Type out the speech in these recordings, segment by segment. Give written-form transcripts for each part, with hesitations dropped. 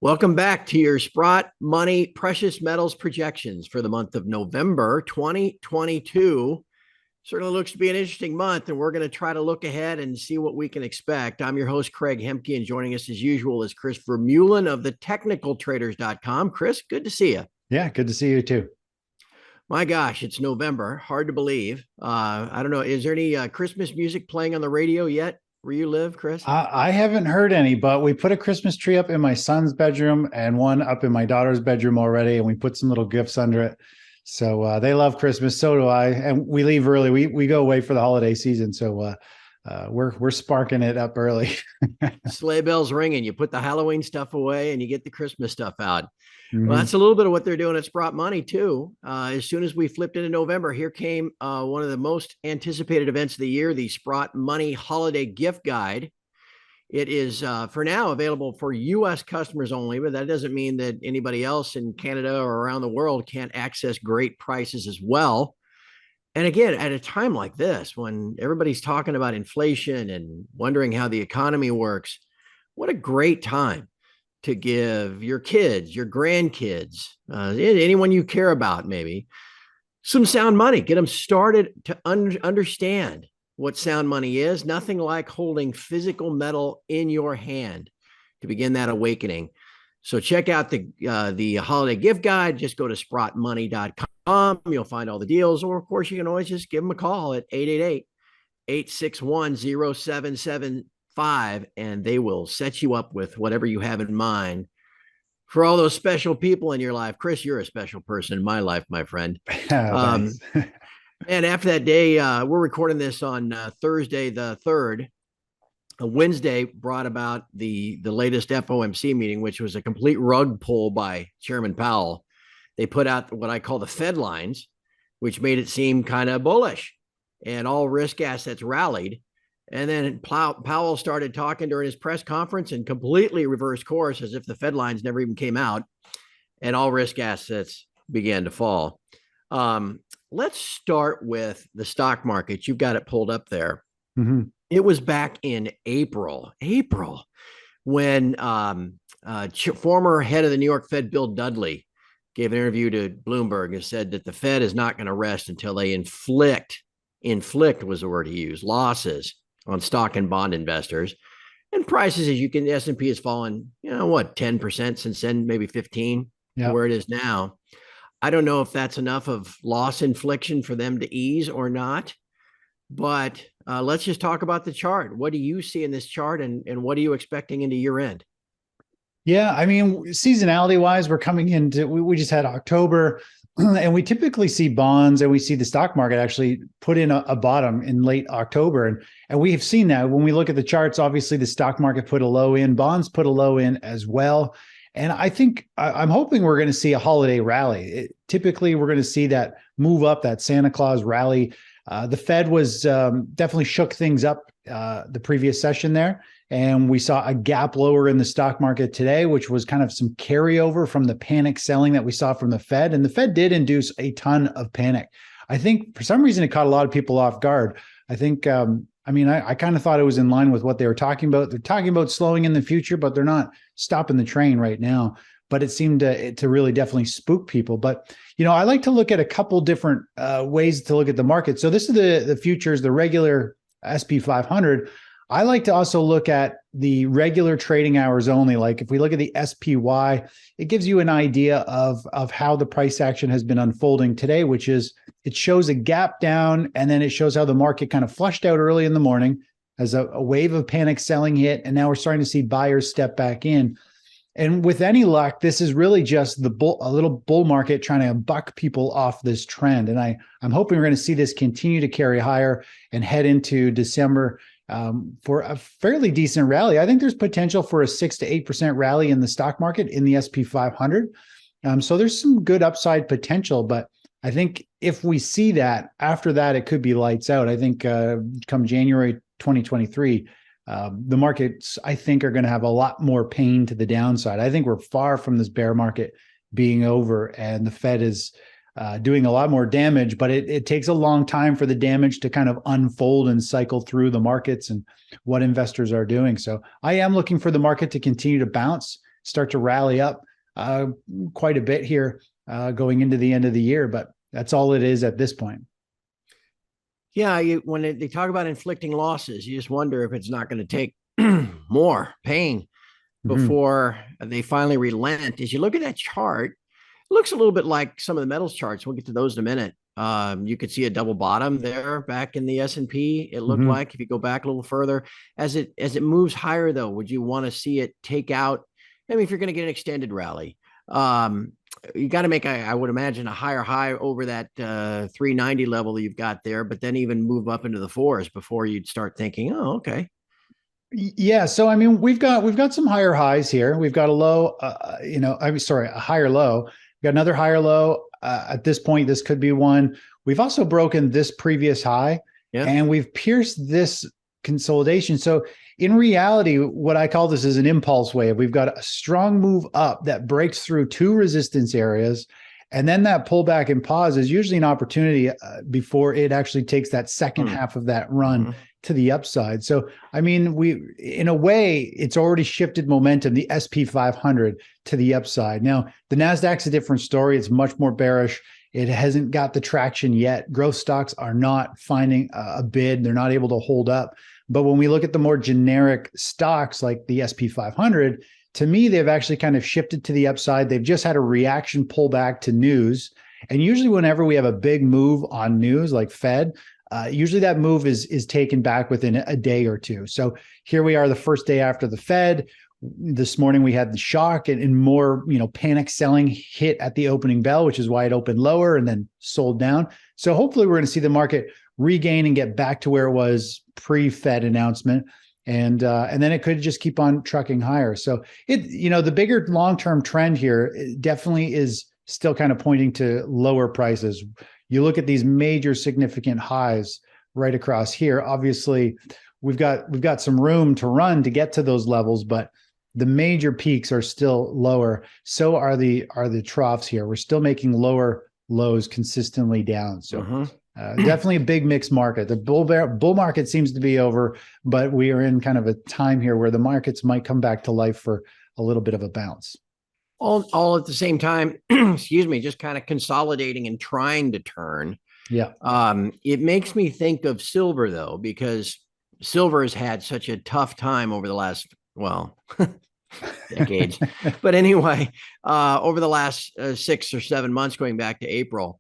Welcome back to your Sprott Money Precious Metals projections for the month of November 2022. Certainly looks to be an interesting month, and we're going to try to look ahead and see what we can expect. I'm your host, Craig Hemke, and joining us as usual is Chris Vermeulen of the technicaltraders.com. Chris, good to see you. Yeah, good to see you too. My gosh, it's November. Hard to believe. I don't know. Is there any Christmas music playing on the radio yet where you live, Chris? I haven't heard any, but we put a Christmas tree up in my son's bedroom and one up in my daughter's bedroom already, and we put some little gifts under it. So they love Christmas. So do I. And we leave early. We go away for the holiday season. So we're sparking it up early. Sleigh bells ringing. You put the Halloween stuff away and you get the Christmas stuff out. Mm-hmm. Well, that's a little bit of what they're doing at Sprott Money too. As soon as we flipped into November, here came one of the most anticipated events of the year, the Sprott Money Holiday Gift Guide. It is for now available for U.S. customers only, but that doesn't mean that anybody else in Canada or around the world can't access great prices as well. And again, at a time like this, when everybody's talking about inflation and wondering how the economy works, what a great time to give your kids, your grandkids, anyone you care about, maybe some sound money. Get them started to understand what sound money is. Nothing like holding physical metal in your hand to begin that awakening. So check out the holiday gift guide. Just go to sprottmoney.com. You'll find all the deals. Or, of course, you can always just give them a call at 888-861-0775, and they will set you up with whatever you have in mind for all those special people in your life. Chris, you're a special person in my life, my friend. And after that day, we're recording this on Thursday the 3rd. Wednesday brought about the latest FOMC meeting, which was a complete rug pull by Chairman Powell. They put out what I call the Fed lines, which made it seem kind of bullish, and all risk assets rallied. And then Powell started talking during his press conference and completely reversed course as if the Fed lines never even came out, and all risk assets began to fall. Let's start with the stock market. You've got it pulled up there. Mm-hmm. It was back in April, when former head of the New York Fed, Bill Dudley, gave an interview to Bloomberg and said that the Fed is not going to rest until they inflict was the word he used, losses on stock and bond investors. And prices, as you can, the S&P has fallen, 10% since then, maybe 15, where it is now. I don't know if that's enough of loss infliction for them to ease or not, but let's just talk about the chart. What do you see in this chart, and what are you expecting into year end? Yeah, I mean, seasonality wise, we're coming into, we just had October, and we typically see bonds and we see the stock market actually put in a bottom in late October. And we have seen that when we look at the charts. Obviously, the stock market put a low in, bonds put a low in as well. And I think I'm hoping we're going to see a holiday rally. Typically, we're going to see that move up, that Santa Claus rally. The Fed was definitely shook things up the previous session there. And we saw a gap lower in the stock market today, which was kind of some carryover from the panic selling that we saw from the Fed. And the Fed did induce a ton of panic. I think for some reason it caught a lot of people off guard. I think, I kind of thought it was in line with what they were talking about. They're talking about slowing in the future, but they're not stopping the train right now. But it seemed to really definitely spook people. But, I like to look at a couple different ways to look at the market. So this is the futures, the regular SP 500. I like to also look at the regular trading hours only. Like if we look at the SPY, it gives you an idea of how the price action has been unfolding today, which is it shows a gap down, and then it shows how the market kind of flushed out early in the morning as a wave of panic selling hit. And now we're starting to see buyers step back in. And with any luck, this is really just a little bull market trying to buck people off this trend. And I'm hoping we're going to see this continue to carry higher and head into December for a fairly decent rally. I think there's potential for a 6 to 8% rally in the stock market in the SP 500. So there's some good upside potential, but I think if we see that, after that, it could be lights out. I think come January 2023, the markets, I think, are going to have a lot more pain to the downside. I think we're far from this bear market being over, and the Fed is doing a lot more damage, but it takes a long time for the damage to kind of unfold and cycle through the markets and what investors are doing. So I am looking for the market to continue to bounce start to rally up quite a bit here going into the end of the year. But that's all it is at this point. Yeah, when they talk about inflicting losses, you just wonder if it's not going to take more pain before they finally relent. As you look at that chart, it looks a little bit like some of the metals charts. We'll get to those in a minute. You could see a double bottom there back in the S&P. It looked like, if you go back a little further, as it moves higher, though, would you want to see it take out? I mean, if you're going to get an extended rally, you got to make, I would imagine, a higher high over that 390 level that you've got there, but then even move up into the fours before you'd start thinking, oh, okay. Yeah. So, I mean, we've got some higher highs here. We've got a low, a higher low. We've got another higher low. At this point, this could be one. We've also broken this previous high, and we've pierced this consolidation. So in reality, what I call this is an impulse wave. We've got a strong move up that breaks through two resistance areas. And then that pullback and pause is usually an opportunity before it actually takes that second half of that run to the upside. So, I mean, in a way, it's already shifted momentum, the SP 500 to the upside. Now, the NASDAQ's a different story. It's much more bearish. It hasn't got the traction yet. Growth stocks are not finding a bid. They're not able to hold up. But when we look at the more generic stocks like the SP 500, to me, they've actually kind of shifted to the upside. They've just had a reaction pullback to news. And usually whenever we have a big move on news like Fed, usually that move is taken back within a day or two. So here we are the first day after the Fed. This morning we had the shock and more, panic selling hit at the opening bell, which is why it opened lower and then sold down. So hopefully we're going to see the market regain and get back to where it was pre-Fed announcement. And then it could just keep on trucking higher. So the bigger long-term trend here definitely is still kind of pointing to lower prices. You look at these major significant highs right across here. Obviously, we've got some room to run to get to those levels, but the major peaks are still lower. So are the troughs here. We're still making lower lows consistently down. So definitely a big mixed market. The bull market seems to be over, but we are in kind of a time here where the markets might come back to life for a little bit of a bounce. All at the same time, excuse me, just kind of consolidating and trying to turn. Yeah. It makes me think of silver, though, because silver has had such a tough time over the last, decades. But anyway, over the last 6 or 7 months, going back to April.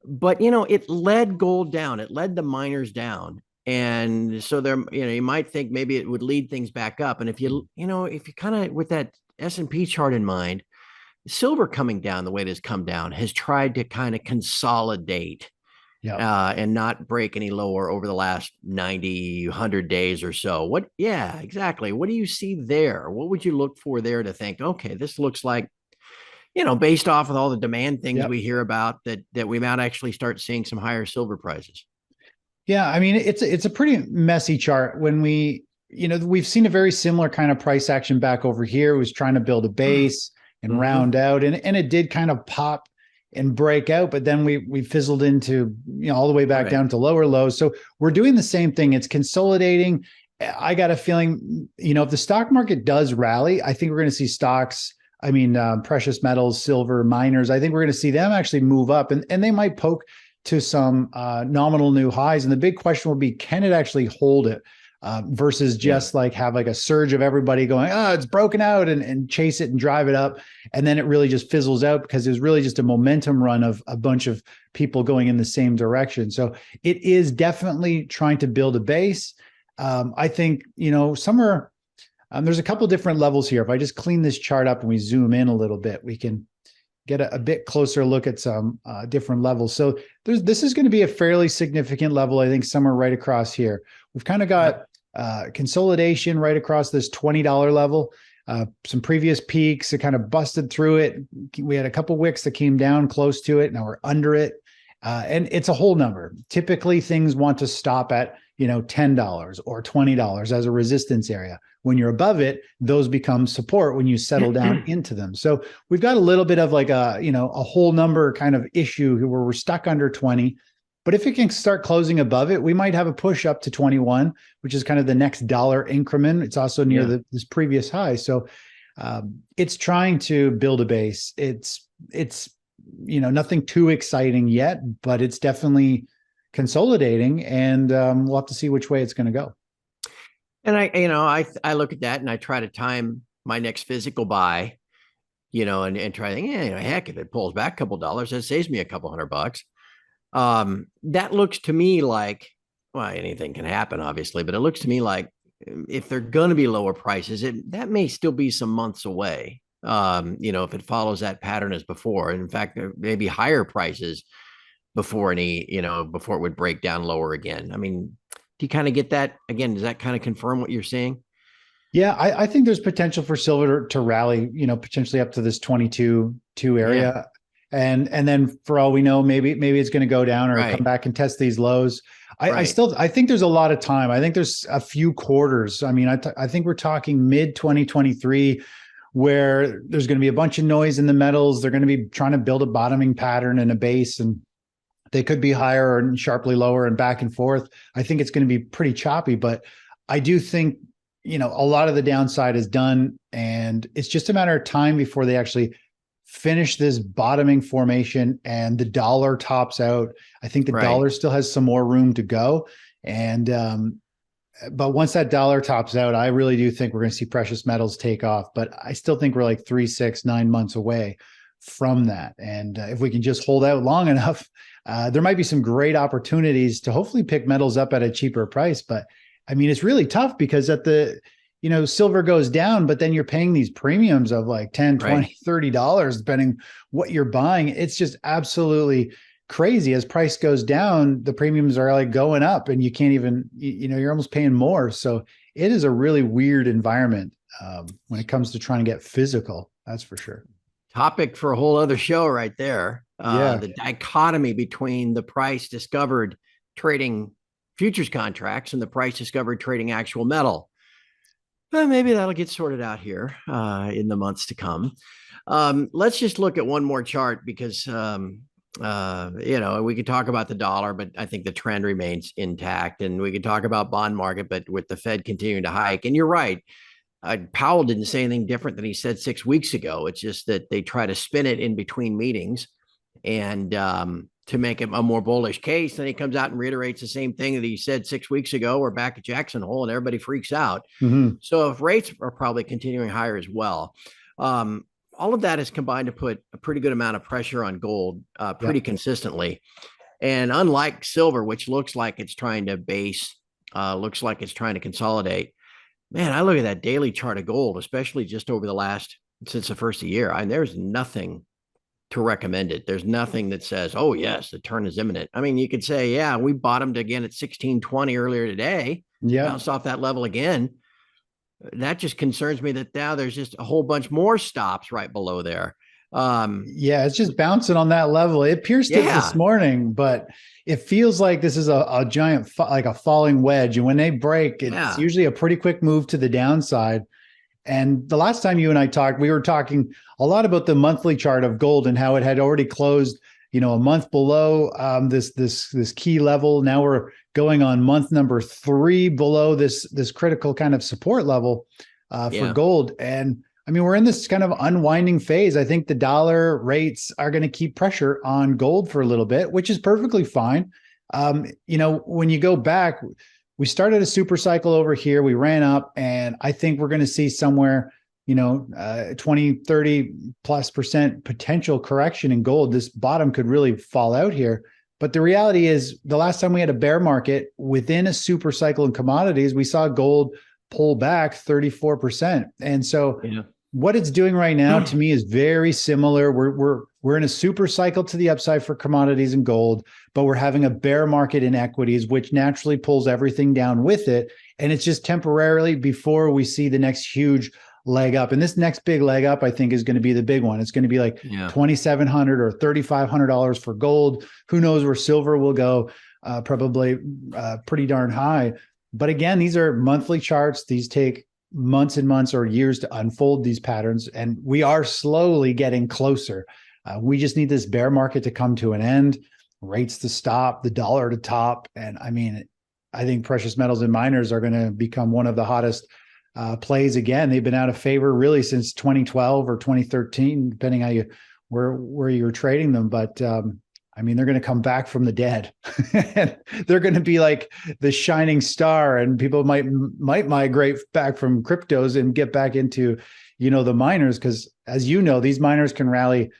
But, it led gold down. It led the miners down. And so there, you might think maybe it would lead things back up. And if you kind of, with that S&P chart in mind, silver coming down the way it has come down has tried to kind of consolidate and not break any lower over the last 90, 100 days or so. Yeah, exactly. What do you see there? What would you look for there to think, okay, this looks like, based off of all the demand things we hear about, that we might actually start seeing some higher silver prices? Yeah, I mean, it's a pretty messy chart. When we've seen a very similar kind of price action back over here. It was trying to build a base and round out, and it did kind of pop and break out, but then we fizzled into, all the way back down to lower lows. So we're doing the same thing. It's consolidating. I got a feeling, if the stock market does rally, I think we're going to see stocks, precious metals, silver, miners, I think we're going to see them actually move up, and they might poke to some nominal new highs. And the big question will be, can it actually hold it? Versus just have a surge of everybody going, it's broken out and chase it and drive it up. And then it really just fizzles out because it was really just a momentum run of a bunch of people going in the same direction. So it is definitely trying to build a base. I think, somewhere, there's a couple different levels here. If I just clean this chart up and we zoom in a little bit, we can get a bit closer look at some different levels. So this is going to be a fairly significant level, I think, somewhere right across here. We've kind of got consolidation right across this $20 level. Some previous peaks, it kind of busted through it. We had a couple wicks that came down close to it. Now we're under it. And it's a whole number. Typically, things want to stop at, $10 or $20 as a resistance area. When you're above it, those become support when you settle down into them. So we've got a little bit of a whole number kind of issue where we're stuck under 20. But if it can start closing above it, we might have a push up to 21, which is kind of the next dollar increment. It's also near this previous high. So It's trying to build a base. It's nothing too exciting yet, but it's definitely consolidating, and we'll have to see which way it's going to go. And I look at that and I try to time my next physical buy, and try to think, heck, if it pulls back a couple dollars, that saves me a couple $100. That looks to me like, well, anything can happen, obviously, but it looks to me like if they're going to be lower prices, that may still be some months away. If it follows that pattern as before. In fact, there may be higher prices before before it would break down lower again. I mean, do you kind of get that again? Does that kind of confirm what you're seeing? Yeah, I think there's potential for silver to rally, potentially up to this 22.2 area. Yeah. And then for all we know, maybe it's going to go down or come back and test these lows. I think there's a lot of time. I think there's a few quarters. I mean, I think we're talking mid 2023 where there's going to be a bunch of noise in the metals. They're going to be trying to build a bottoming pattern and a base, and they could be higher and sharply lower and back and forth. I think it's going to be pretty choppy, but I do think, a lot of the downside is done, and it's just a matter of time before they actually finish this bottoming formation and the dollar tops out. I think the dollar still has some more room to go. And, but once that dollar tops out, I really do think we're going to see precious metals take off, but I still think we're like 3, 6, 9 months away from that. And if we can just hold out long enough, there might be some great opportunities to hopefully pick metals up at a cheaper price. But I mean, it's really tough because silver goes down, but then you're paying these premiums of like $10, $20, $30, depending what you're buying. It's just absolutely crazy. As price goes down, the premiums are like going up, and you can't even, you're almost paying more. So it is a really weird environment when it comes to trying to get physical. That's for sure. Topic for a whole other show right there. The dichotomy between the price discovered trading futures contracts and the price discovered trading actual metal. Well, maybe that'll get sorted out here in the months to come. Let's just look at one more chart because, we could talk about the dollar, but I think the trend remains intact. And we could talk about bond market, but with the Fed continuing to hike. And you're right. Powell didn't say anything different than he said 6 weeks ago. It's just that they try to spin it in between meetings and to make him a more bullish case. Then he comes out and reiterates the same thing that he said 6 weeks ago. We're back at Jackson Hole, and everybody freaks out. Mm-hmm. So if rates are probably continuing higher as well, all of that has combined to put a pretty good amount of pressure on gold pretty consistently. And unlike silver, which looks like it's trying to base, looks like it's trying to consolidate, man, I look at that daily chart of gold, especially just over since the first of the year, and there's nothing to recommend it. There's nothing that says, oh yes, the turn is imminent. I mean, you could say, yeah, we bottomed again at 1620 earlier today. Yeah. Bounced off that level again. That just concerns me that now there's just a whole bunch more stops right below there. It's just bouncing on that level. It pierced it this morning, but it feels like this is a giant, like a falling wedge. And when they break, it's usually a pretty quick move to the downside. And the last time you and I talked, we were talking a lot about the monthly chart of gold and how it had already closed, a month below this key level. Now we're going on month number 3 below this critical kind of support level for gold. And I mean, we're in this kind of unwinding phase. I think the dollar rates are going to keep pressure on gold for a little bit, which is perfectly fine. When you go back, we started a super cycle over here. We ran up, and I think we're going to see somewhere, 20, 30+% potential correction in gold. This bottom could really fall out here. But the reality is, the last time we had a bear market within a super cycle in commodities, we saw gold pull back 34%. And so what it's doing right now to me is very similar. We're in a super cycle to the upside for commodities and gold, but we're having a bear market in equities, which naturally pulls everything down with it. And it's just temporarily before we see the next huge leg up. And this next big leg up, I think, is going to be the big one. It's going to be like $2,700 or $3,500 for gold. Who knows where silver will go? Probably pretty darn high. But again, these are monthly charts. These take months and months or years to unfold these patterns. And we are slowly getting closer. We just need this bear market to come to an end, rates to stop, the dollar to top. And I mean, I think precious metals and miners are going to become one of the hottest plays again. They've been out of favor really since 2012 or 2013, depending how where you're trading them. But I mean, they're going to come back from the dead. They're going to be like the shining star, and people might migrate back from cryptos and get back into, the miners. Because as you know, these miners can rally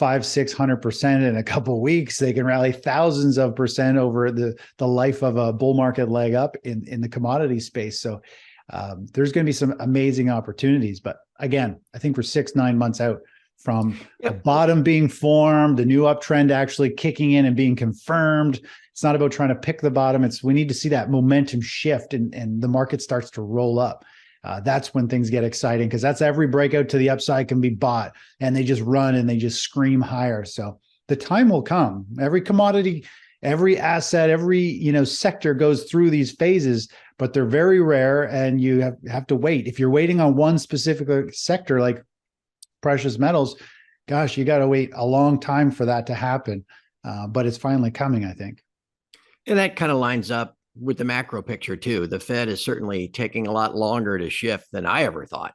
500-600% in a couple of weeks. They can rally thousands of percent over the life of a bull market leg up in the commodity space. So there's going to be some amazing opportunities. But again, I think we're 6-9 months out from the bottom being formed, the new uptrend actually kicking in and being confirmed. It's not about trying to pick the bottom. We need to see that momentum shift and the market starts to roll up. That's when things get exciting, because that's every breakout to the upside can be bought, and they just run and they just scream higher. So the time will come. Every commodity, every asset, every sector goes through these phases, but they're very rare, and you have to wait. If you're waiting on one specific sector like precious metals, gosh, you got to wait a long time for that to happen. But it's finally coming, I think. And that kind of lines up with the macro picture too. The Fed is certainly taking a lot longer to shift than I ever thought.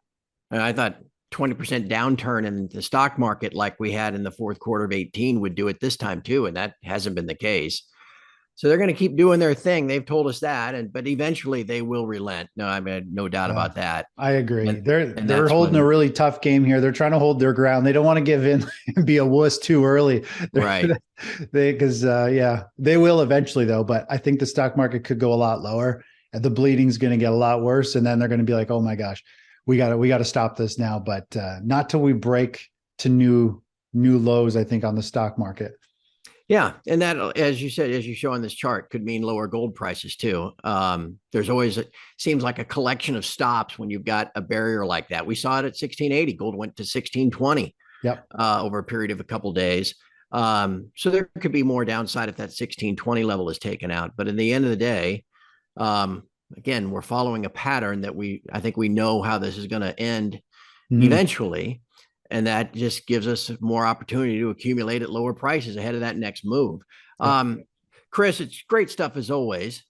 And I thought 20% downturn in the stock market like we had in the fourth quarter of 18 would do it this time too. And that hasn't been the case. So they're going to keep doing their thing. They've told us that, but eventually they will relent. No, I mean, no doubt about that. I agree. They're holding a really tough game here. They're trying to hold their ground. They don't want to give in and be a wuss too early. Right. They will eventually though. But I think the stock market could go a lot lower, and the bleeding's going to get a lot worse. And then they're going to be like, oh my gosh, we got to stop this now. But not till we break to new lows, I think, on the stock market. Yeah. And that, as you said, as you show on this chart, could mean lower gold prices too. There's always, seems like a collection of stops when you've got a barrier like that. We saw it at 1680. Gold went to 1620 over a period of a couple of days. So there could be more downside if that 1620 level is taken out. But in the end of the day, again, we're following a pattern that I think we know how this is going to end eventually. And that just gives us more opportunity to accumulate at lower prices ahead of that next move. Chris, it's great stuff as always.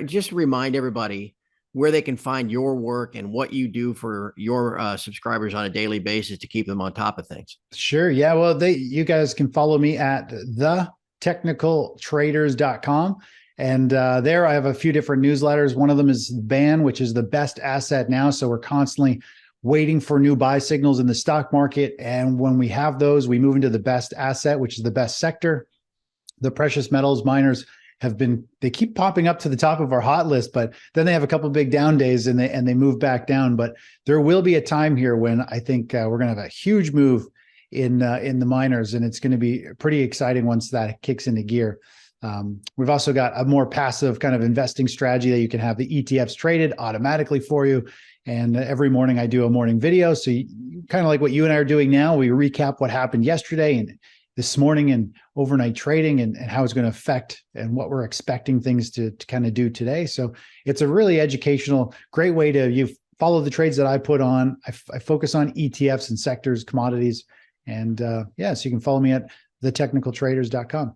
Just remind everybody where they can find your work and what you do for your subscribers on a daily basis to keep them on top of things. Sure. Yeah. Well, you guys can follow me at thetechnicaltraders.com. And there I have a few different newsletters. One of them is BAN, which is the best asset now. So we're constantly waiting for new buy signals in the stock market. And when we have those, we move into the best asset, which is the best sector. The precious metals miners they keep popping up to the top of our hot list, but then they have a couple of big down days and they move back down. But there will be a time here when I think we're going to have a huge move in the miners, and it's going to be pretty exciting once that kicks into gear. We've also got a more passive kind of investing strategy that you can have the ETFs traded automatically for you. And every morning I do a morning video. So kind of like what you and I are doing now, we recap what happened yesterday and this morning and overnight trading and how it's going to affect and what we're expecting things to kind of do today. So it's a really educational, great way you follow the trades that I put on. I focus on ETFs and sectors, commodities. And so you can follow me at thetechnicaltraders.com.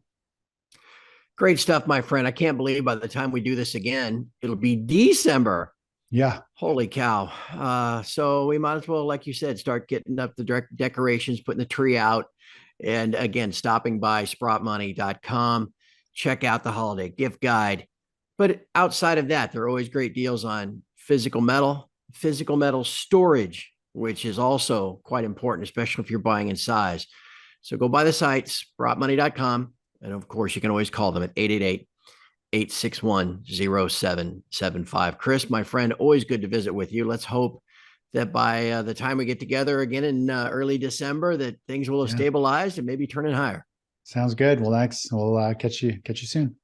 Great stuff, my friend. I can't believe by the time we do this again, it'll be December. Yeah. Holy cow. So we might as well, like you said, start getting up the decorations, putting the tree out. And again, stopping by sprottmoney.com. Check out the holiday gift guide. But outside of that, there are always great deals on physical metal storage, which is also quite important, especially if you're buying in size. So go by the site, sprottmoney.com. And of course, you can always call them at 888-861-0775. Chris, my friend, always good to visit with you. Let's hope that by the time we get together again in early December, that things will have stabilized and maybe turning higher. Sounds good. Well, thanks. We'll catch you soon.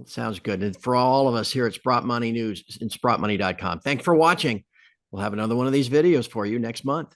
Sounds good. And for all of us here at Sprott Money News and sprottmoney.com, thanks for watching. We'll have another one of these videos for you next month.